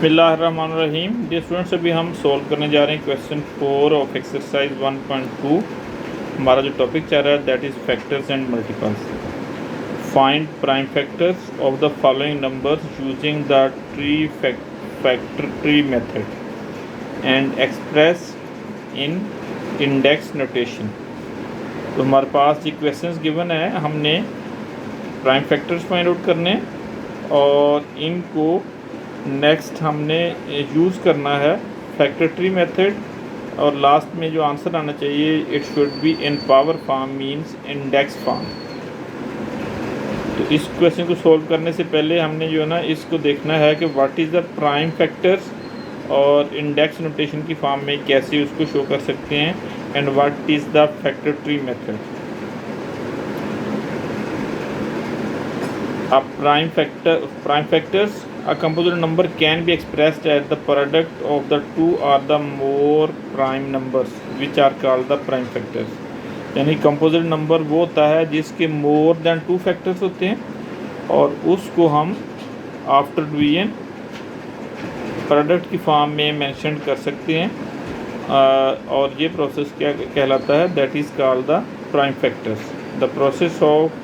बिस्मिल्लाहिर्रहमानिर्रहीम। Dear students, अभी हम सॉल्व करने जा रहे हैं क्वेश्चन 4 ऑफ एक्सरसाइज 1.2। हमारा जो टॉपिक चल रहा है that is factors and multiples. Find prime factors of the following numbers using the factor tree method and express in index notation. तो हमारे पास ये क्वेश्चंस गिवन है, हमने प्राइम फैक्टर्स फाइंड आउट करने और इनको नेक्स्ट हमने यूज़ करना है फैक्टर ट्री मेथड, और लास्ट में जो आंसर आना चाहिए it should be in power form means index form. तो इस क्वेश्चन को सॉल्व करने से पहले हमने जो है ना इसको देखना है कि what is the prime factors और इंडेक्स नोटेशन की फॉर्म में कैसे उसको शो कर सकते हैं, and what is the factor tree method. अब prime factors a composite number can be expressed as the product of the two or the more prime numbers which are called the prime factors। यानी composite number वो होता है जिसके more than 2 factors होते हैं और उसको हम आफ्टर डिवीजन प्रोडक्ट की फॉर्म में मेंशन कर सकते हैं। और ये प्रोसेस क्या कहलाता है, that is called the prime factors. The process of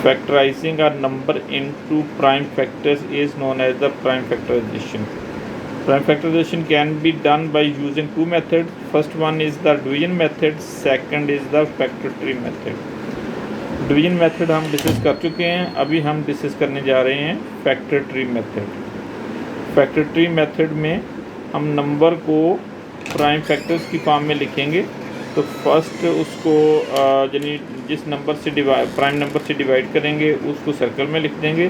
factorizing a number into prime factors is known as the prime factorization. Prime factorization can be done by using two methods. First one is the division method, second is the factor tree method. Division method हम discuss कर चुके हैं, अभी हम discuss करने जा रहे हैं factor tree method. Factor tree method में हम नंबर को प्राइम फैक्टर्स की फॉर्म में लिखेंगे। तो फर्स्ट उसको यानी जिस नंबर से प्राइम नंबर से डिवाइड करेंगे उसको सर्कल में लिख देंगे।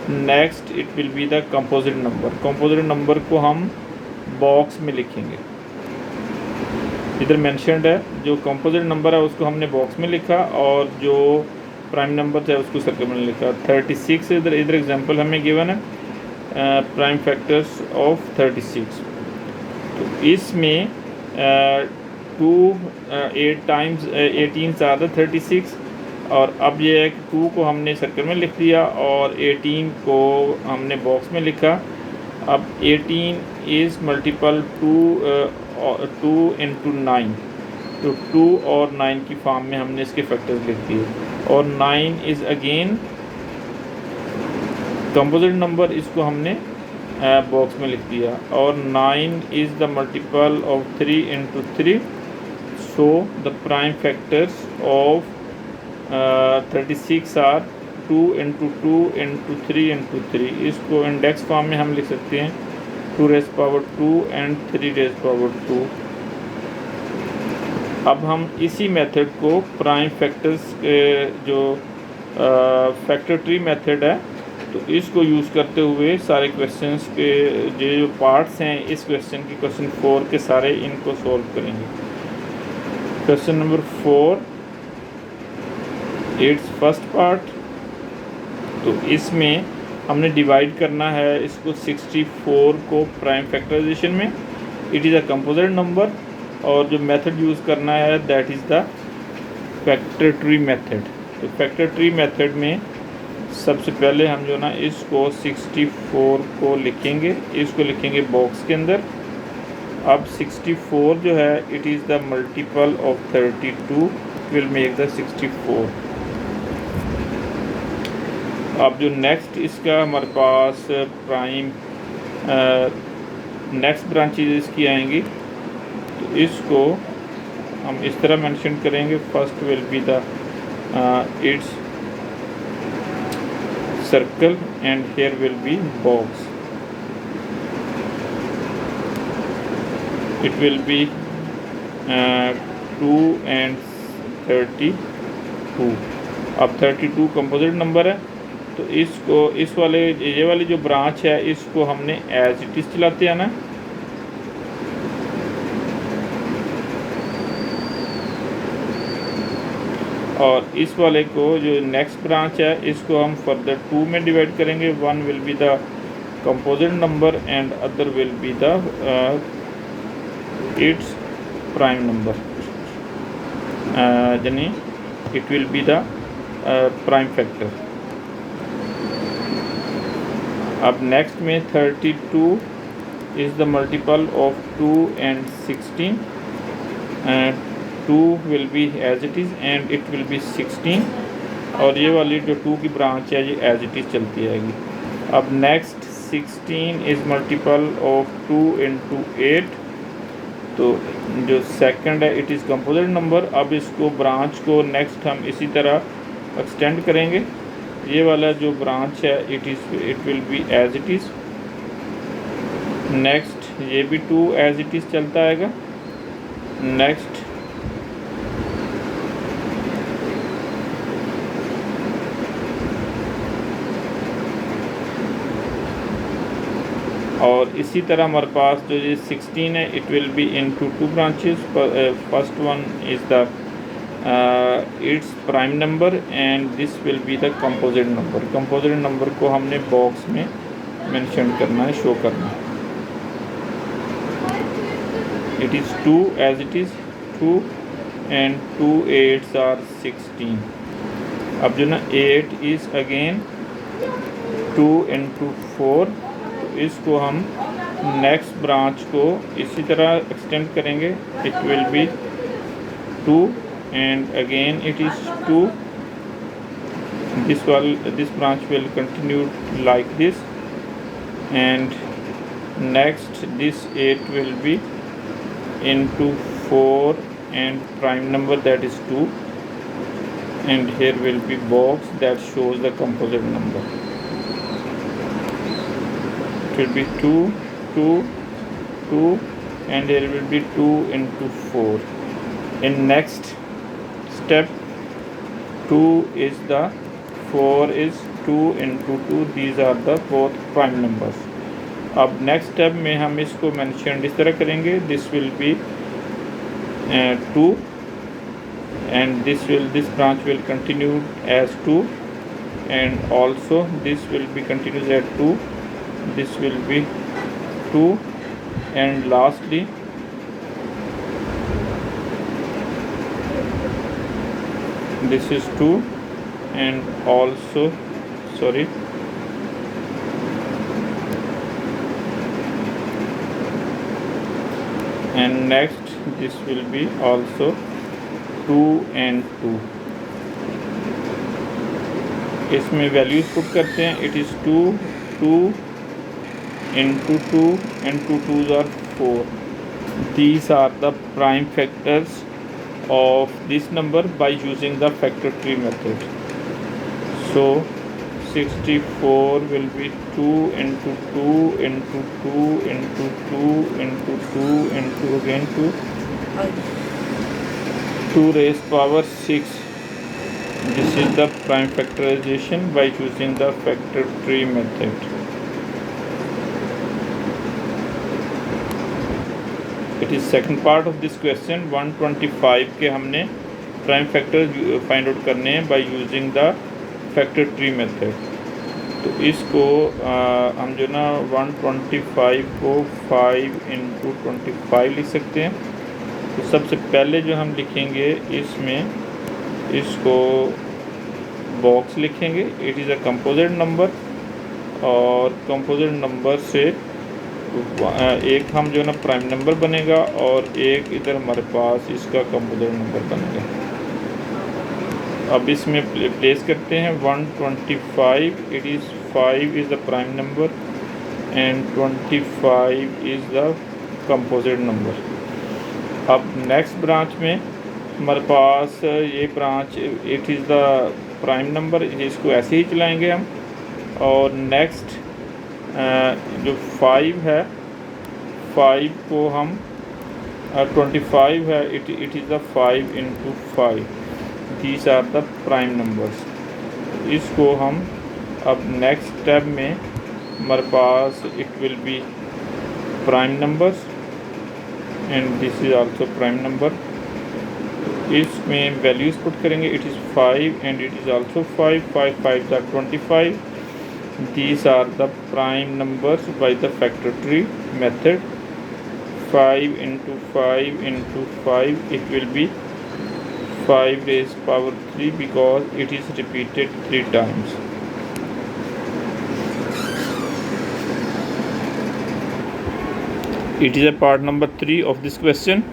Next it will be the composite number. Composite number को हम बॉक्स में लिखेंगे। इधर मेंशन्ड है जो कंपोजिट नंबर है उसको हमने बॉक्स में लिखा और जो प्राइम नंबर था उसको सर्कल में लिखा। 36 इधर एग्जांपल हमें गिवन है, प्राइम फैक्टर्स ऑफ 36। तो इसमें 8 टाइम्स 18 आर 36, और अब ये है कि 2 को हमने सर्कल में लिख दिया और 18 को हमने बॉक्स में लिखा। अब 18 इज़ मल्टीपल 2 इंटू 9, तो 2 और 9 की फॉर्म में हमने इसके फैक्टर्स लिख दिए। और 9 इज़ अगेन कंपोजिट नंबर, इसको हमने बॉक्स में लिख दिया। और 9 is the multiple of 3 into 3। So the prime factors of 36 are 2 into 2 into 3 into 3। इसको इंडेक्स फॉर्म में हम लिख सकते हैं 2 raised power 2 and 3 raised power 2। अब हम इसी मेथड को प्राइम फैक्टर्स जो फैक्टर ट्री मेथड है तो इसको यूज़ करते हुए सारे क्वेश्चंस के जो पार्ट्स हैं इस क्वेश्चन की क्वेश्चन 4 के सारे इनको सॉल्व करेंगे। Question number 4 it's first part. तो इसमें हमने डिवाइड करना है इसको 64 को प्राइम फैक्टराइजेशन में। It is a composite number और जो मेथड यूज़ करना है that is the factor tree method. तो फैक्टर ट्री मेथड में सबसे पहले हम जो ना इसको 64 को लिखेंगे, इसको लिखेंगे बॉक्स के अंदर। अब 64 जो है it is the multiple of 32 will make the 64। अब जो नेक्स्ट इसका हमारे पास प्राइम नेक्स्ट ब्रांचेज इसकी आएंगी, तो इसको हम इस तरह मेंशन करेंगे। First will be the it's circle and here will be box. It will be 2 and 32। अब 32 कंपोजिट नंबर है, तो इसको इस वाले ये वाली जो ब्रांच है इसको हमने एज इट इज़ चलाते हैं ना। और इस वाले को जो नेक्स्ट ब्रांच है इसको हम फर्दर 2 में डिवाइड करेंगे। 1 will be the composite number and other will be the its prime number, यानी it will be the prime factor. अब नेक्स्ट में 32 is the multiple of 2 and 16, and 2 will be as it is and it will be 16, और ये वाली जो 2 की branch है ये एज इट इज़ चलती रहेगी। अब next 16 is multiple of 2 into 8, तो जो सेकंड है इट इज़ कंपोजिट नंबर। अब इसको ब्रांच को नेक्स्ट हम इसी तरह एक्सटेंड करेंगे। ये वाला जो ब्रांच है it will be as it is. Next ये भी 2 एज इट इज़ चलता आएगा। नेक्स्ट और इसी तरह हमारे पास जो ये 16 है it will B into 2 branches. First one is the its prime number and this will be the composite number. Composite number को हमने बॉक्स में मेंशन करना है, शो करना है। It is 2 as it is 2 and 2 8s are 16। अब जो ना 8 इज़ अगेन 2 इंटू 4, इसको हम नेक्स्ट ब्रांच को इसी तरह एक्सटेंड करेंगे। It will be 2 and again it is 2। This branch will continue like this and next this 8 will be into 4 and prime number that is 2, and here will be box that shows the composite number. It will be 2 2 2 and here will be 2 into 4. In next step 2 is the 4 is 2 into 2, these are the both prime numbers. अब next step में हम इसको mention इस तरह करेंगे। This will be 2 and this branch will continue as 2 and also this will be continues at 2, this will be 2 and lastly this is 2 and also and next this will be also 2 and 2। इसमें values put करते हैं। It is 2 2 into 2 and 2 2s are 4। These are the prime factors of this number by using the factor tree method। So 64 will be 2 into 2 into 2 into 2 into 2 into again 2 raised power 6। This is the prime factorization by using the factor tree method। It is second part of this question। 125 के हमने prime factors find out करने हैं by using the factor tree method. तो इसको हम जो ना 125 को 5 into 25 लिख सकते हैं। तो सबसे पहले जो हम लिखेंगे इसमें इसको बॉक्स लिखेंगे। It is a composite number और कंपोजिट नंबर से एक हम जो ना प्राइम नंबर बनेगा और एक इधर हमारे पास इसका कंपोजिट नंबर बनेगा। अब इसमें प्लेस करते हैं 125। It is 5 is the prime number and 25 is the composite number. अब नेक्स्ट ब्रांच में हमारे पास ये branch it is the prime number, इसको ऐसे ही चलाएंगे हम। और नेक्स्ट जो 5 है 5 को हम 25 है it is the 5 into 5। These are the prime numbers। इसको हम अब नेक्स्ट स्टेप में हमारे पास it will be prime numbers and this is also prime number. इसमें वैल्यूज पुट करेंगे। It is 5 and it is also 5 5 5 are 25। These are the prime numbers by the factor tree method। 5 into 5 into 5 it will be 5 raised power 3 because it is repeated 3 times। It is a part number 3 of this question.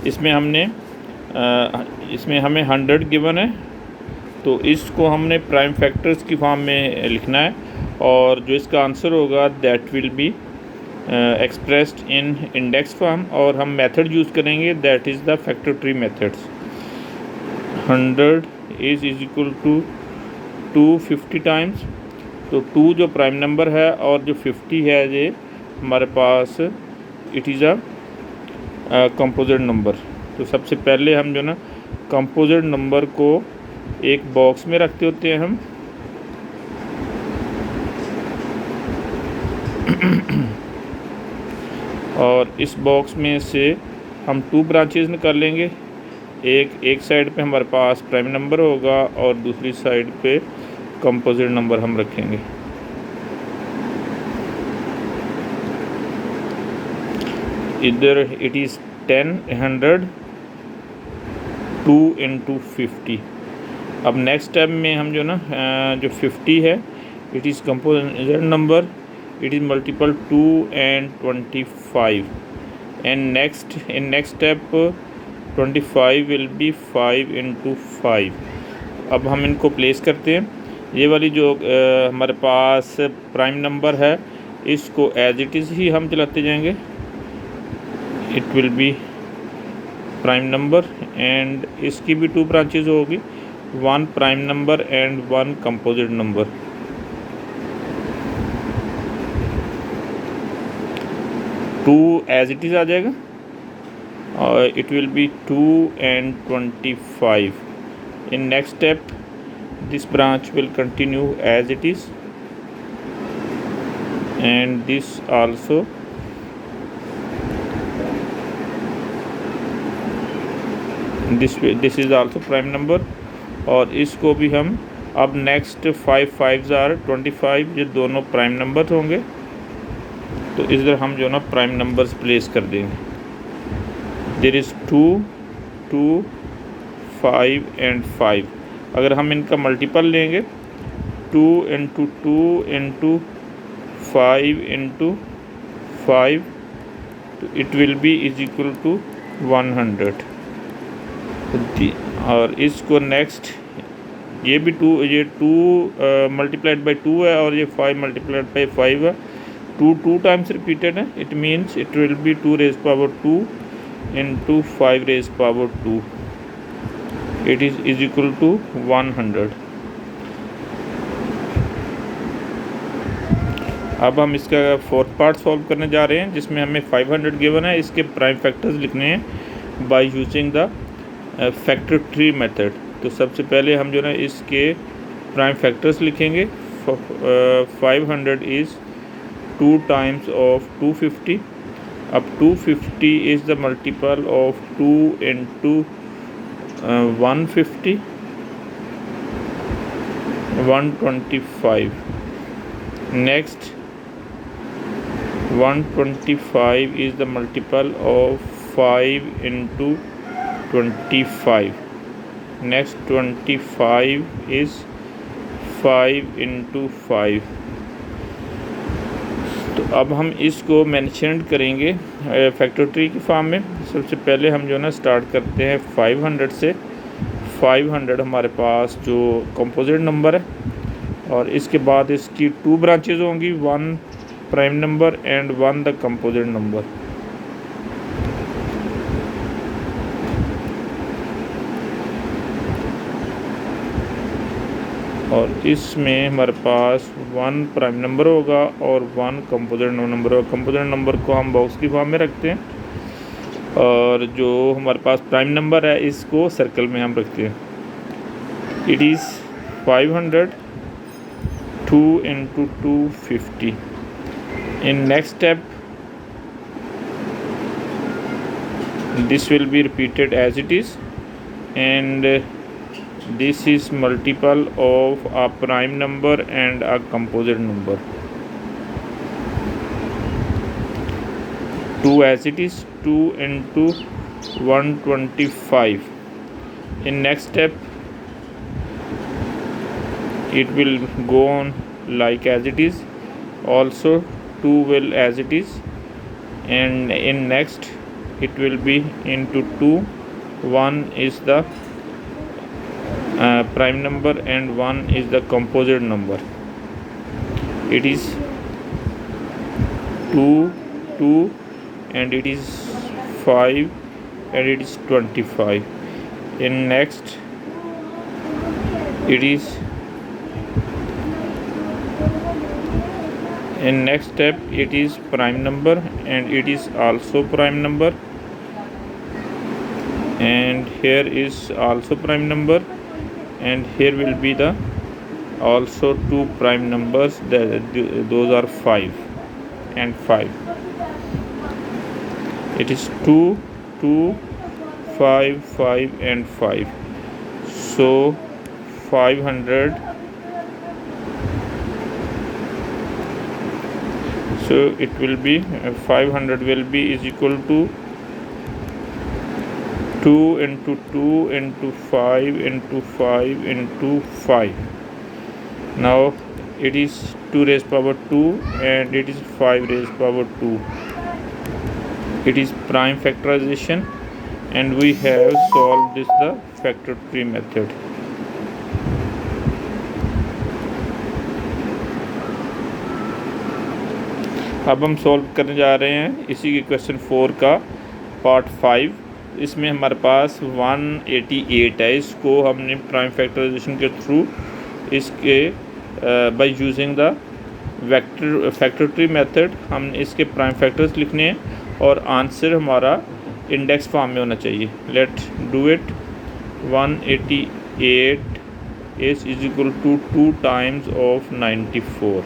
इसमें हमें 100 given है, तो इसको हमने prime factors की form में लिखना है और जो इसका आंसर होगा that will be expressed in index form, और हम मेथड यूज़ करेंगे that is the factor tree methods. 100 is equal to 250 times, तो 2 जो प्राइम नंबर है और जो 50 है ये हमारे पास it is a composite number. तो सबसे पहले हम जो ना कंपोजिट नंबर को एक बॉक्स में रखते होते हैं हम और इस बॉक्स में से हम 2 ब्रांचेज निकाल लेंगे। एक साइड पे हमारे पास प्राइम नंबर होगा और दूसरी साइड पे कंपोजिट नंबर हम रखेंगे। इधर इट इज़ 10, 100, 2 into 50। अब नेक्स्ट स्टेप में हम जो ना जो 50 है it is composite number, it is multiple 2 and 25, and next step 25 will be 5 into 5। अब हम इनको प्लेस करते हैं। ये वाली जो हमारे पास प्राइम नंबर है इसको एज इट इज़ ही हम चलाते जाएंगे। It will be prime number and इसकी भी 2 ब्रांचेज होगी, 1 prime number and 1 composite number. Two as it is आ जाएगा और it will be 2 and 25। In next step this branch will continue as it is and this also this is also prime number, और इसको भी हम अब next 5 5s are 25, ये दोनों प्राइम नंबर होंगे। तो इधर हम जो ना प्राइम नंबर्स प्लेस कर देंगे। There is 2, 2, 5 and 5। अगर हम इनका मल्टीपल लेंगे 2 into 2 into 5 into 5, तो it will be is equal to 100। और इसको नेक्स्ट ये भी 2 मल्टीप्लाइड बाई 2 है और ये 5 मल्टीप्लाइड बाई 5 है। 2 टाइम्स रिपीटेड है, it means it will be 2 raised power 2 into 5 raised power 2। It is equal to 100। अब हम इसका 4th पार्ट सॉल्व करने जा रहे हैं जिसमें हमें 500 गिवन है। इसके प्राइम फैक्टर्स लिखने हैं by using the factor tree method. तो सबसे पहले हम जो ना इसके प्राइम फैक्टर्स लिखेंगे। 500 इज़ 2 times of 250। अब 250 is the multiple of 2 into 150, 125। Next 125 is the multiple of 5 into 25। Next 25 is 5 into 5। तो अब हम इसको मेंशन करेंगे फैक्टर ट्री की फॉर्म में। सबसे पहले हम जो ना स्टार्ट करते हैं 500 से। 500 हमारे पास जो कंपोजिट नंबर है और इसके बाद इसकी 2 ब्रांचेज होंगी, 1 prime number and 1 the composite number. और इसमें हमारे पास 1 प्राइम नंबर होगा और 1 कंपोजिट नंबर होगा। कंपोजिट नंबर को हम बॉक्स की फॉर्म में रखते हैं और जो हमारे पास प्राइम नंबर है इसको सर्कल में हम रखते हैं। It is 500, 2 into 250। In next step this will be repeated as it is and this is multiple of a prime number and a composite number। 2 as it is, 2 into 125। in next step it will go on like as it is, also 2 will as it is and in next it will be into 2. 1 is the prime number and 1 is the composite number. It is 2 2 and it is 5 and it is 25. In next it is in next step it is prime number and it is also prime number, and here is also prime number, and here will be the also two prime numbers, those are 5 and 5. It is 2 2 5 5 and 5, so 500. So it will be 500 will be is equal to 2 into 2 into 5 into 5 into 5. Now it is 2 raised power 2 and it is 5 raised power 2. It is prime factorization, and we have solved this the factor tree method. अब हम solve करने जा रहे हैं इसी के question 4 का part 5। इसमें हमारे पास 188 है। इसको हमने प्राइम फैक्टराइजेशन के थ्रू इसके by using the vector factor tree method हम इसके प्राइम फैक्टर्स लिखने हैं और आंसर हमारा इंडेक्स फॉर्म में होना चाहिए। Let do it. 188 is equal to 2 times of 94।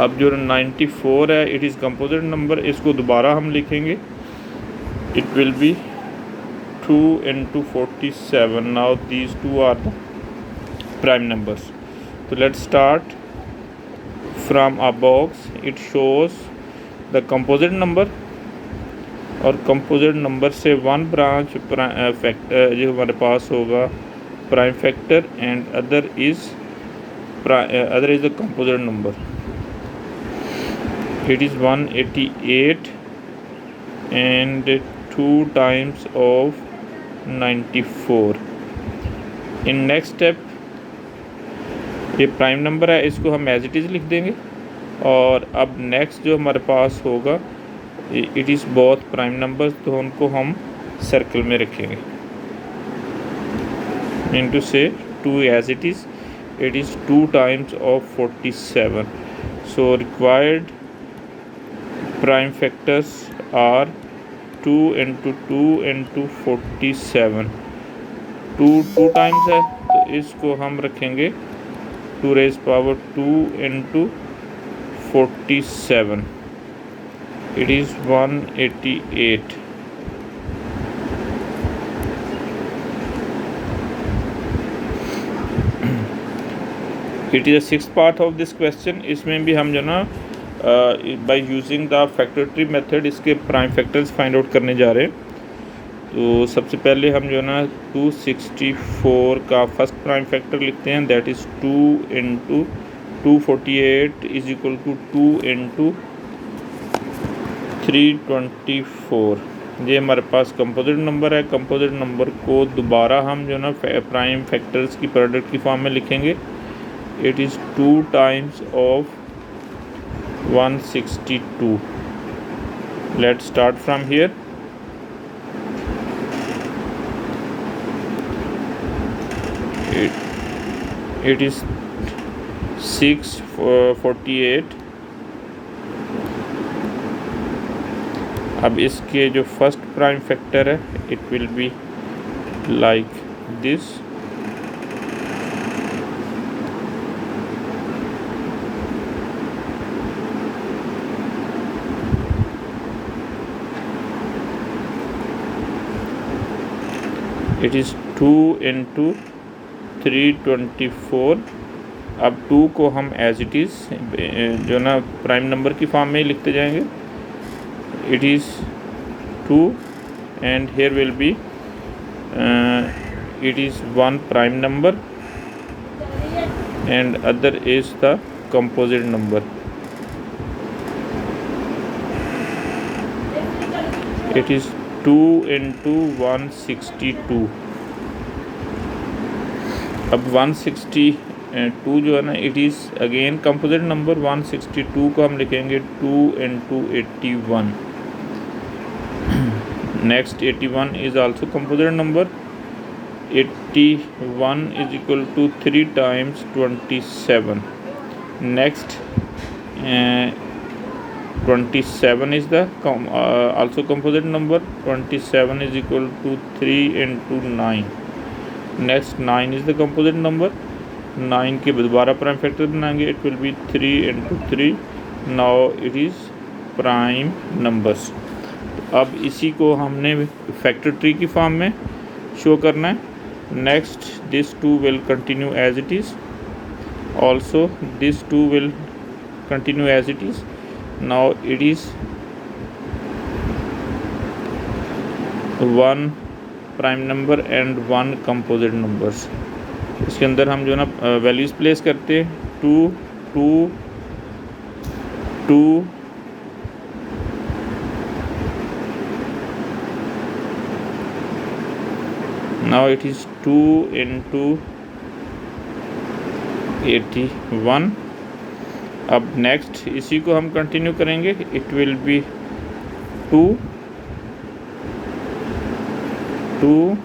अब जो 94 है इट इज़ कंपोजिट नंबर, इसको दोबारा हम लिखेंगे। It will be 2 into 47. Now these two are the prime numbers. तो let's start from a box. It shows the composite number, और composite number से वन ब्रांच फैक्टर जो हमारे पास होगा prime factor, and other is the composite number. It is 188 and 2 times of 94. In next step ये prime number है, इसको हम एज इट इज़ लिख देंगे। और अब नेक्स्ट जो हमारे पास होगा it is both prime numbers, तो उनको हम सर्कल में रखेंगे। इनटू से 2 as it is, it is 2 times of 47. So required prime factors are 2 into 2 into 47। 2 times है तो इसको हम रखेंगे 2 raised power 2 into 47। It is 188। It is a 6th part of this question। इसमें भी हम जो ना by using the factor tree method इसके प्राइम फैक्टर्स फाइंड आउट करने जा रहे हैं। तो सबसे पहले हम जो है ना 264 का फर्स्ट प्राइम फैक्टर लिखते हैं, that is 2 into 248 is equal to 2 into 324। ये हमारे पास कंपोजिट नंबर है। कंपोजिट नंबर को दोबारा हम जो है ना प्राइम फैक्टर्स की प्रोडक्ट की फॉर्म में लिखेंगे। It is 2 times of 162। Let's start from here। It is 648। अब इसके जो फर्स्ट प्राइम फैक्टर है it will be like this. It is 2 into 324। अब 2 को हम एज इट इज़ जो ना प्राइम नंबर की फॉर्म में ही लिखते जाएंगे। It is 2 and here will be it is 1 prime number and other is the composite number. It is 2 into 162. अब 162 जो है ना, it is again composite number. 162 को हम लिखेंगे 2 into 81. Next 81 is also composite number. 81 is equal to 3 times 27. Next 27 is the also composite number. 27 is equal to 3 into 9. Next 9 is the composite number. 9 के दोबारा prime factor बनाएंगे. It will be 3 into 3. Now it is prime numbers. अब इसी को हमने factor tree की form में show करना है. Next this 2 will continue as it is. Also this 2 will continue as it is. Now it is 1 prime number and 1 composite numbers. इसके अंदर हम जो ना वैल्यूज़ प्लेस करते हैं. 2 2 2 now it is 2 into 81. अब नेक्स्ट इसी को हम कंटिन्यू करेंगे. It will be 2 2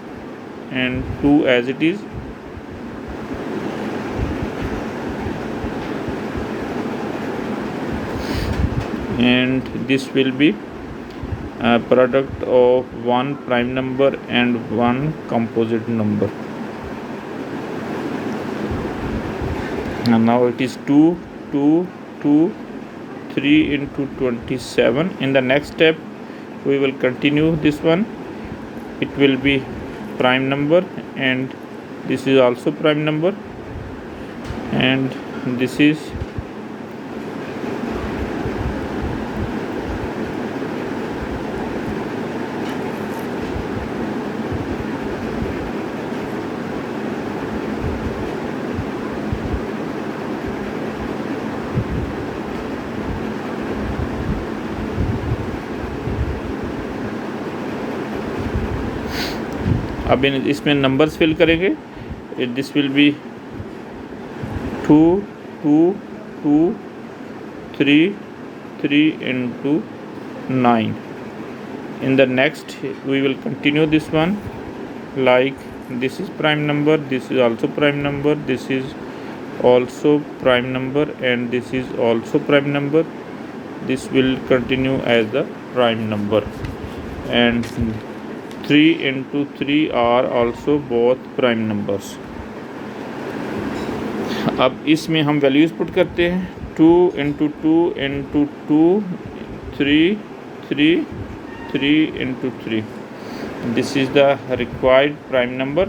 and 2 as it is. And this will be a product of 1 prime number and 1 composite number. And now it is 2 2 2 3 into 27. In the next step we will continue this one. It will be prime number and this is also prime number and this is अब इसमें numbers fill करेंगे. This will be 2 2 2 3 3 into 9. In the next we will continue this one, like this is prime number, this is also prime number, this is also prime number and this is also prime number. This will continue as the prime number and 3 into 3 are also both prime numbers. अब इसमें हम values put करते हैं. 2 into 2 into 2 3 3 3 into 3. This is the required prime number.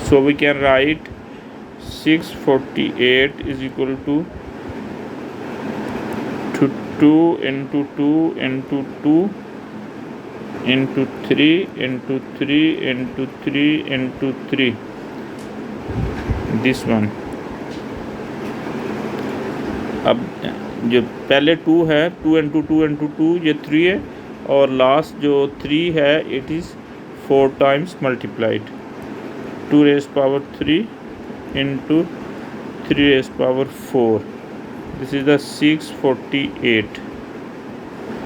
So we can write 648 is equal to 2 into 2 into 2 into 3 into 3 into 3 into 3. This one. अब जो पहले 2 है, 2 into 2 into 2 ये 3 है और लास्ट जो 3 है it is 4 times multiplied. 2 raised power 3 into 3 raised power 4. This is the 648.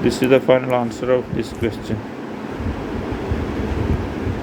This is the final answer of this question.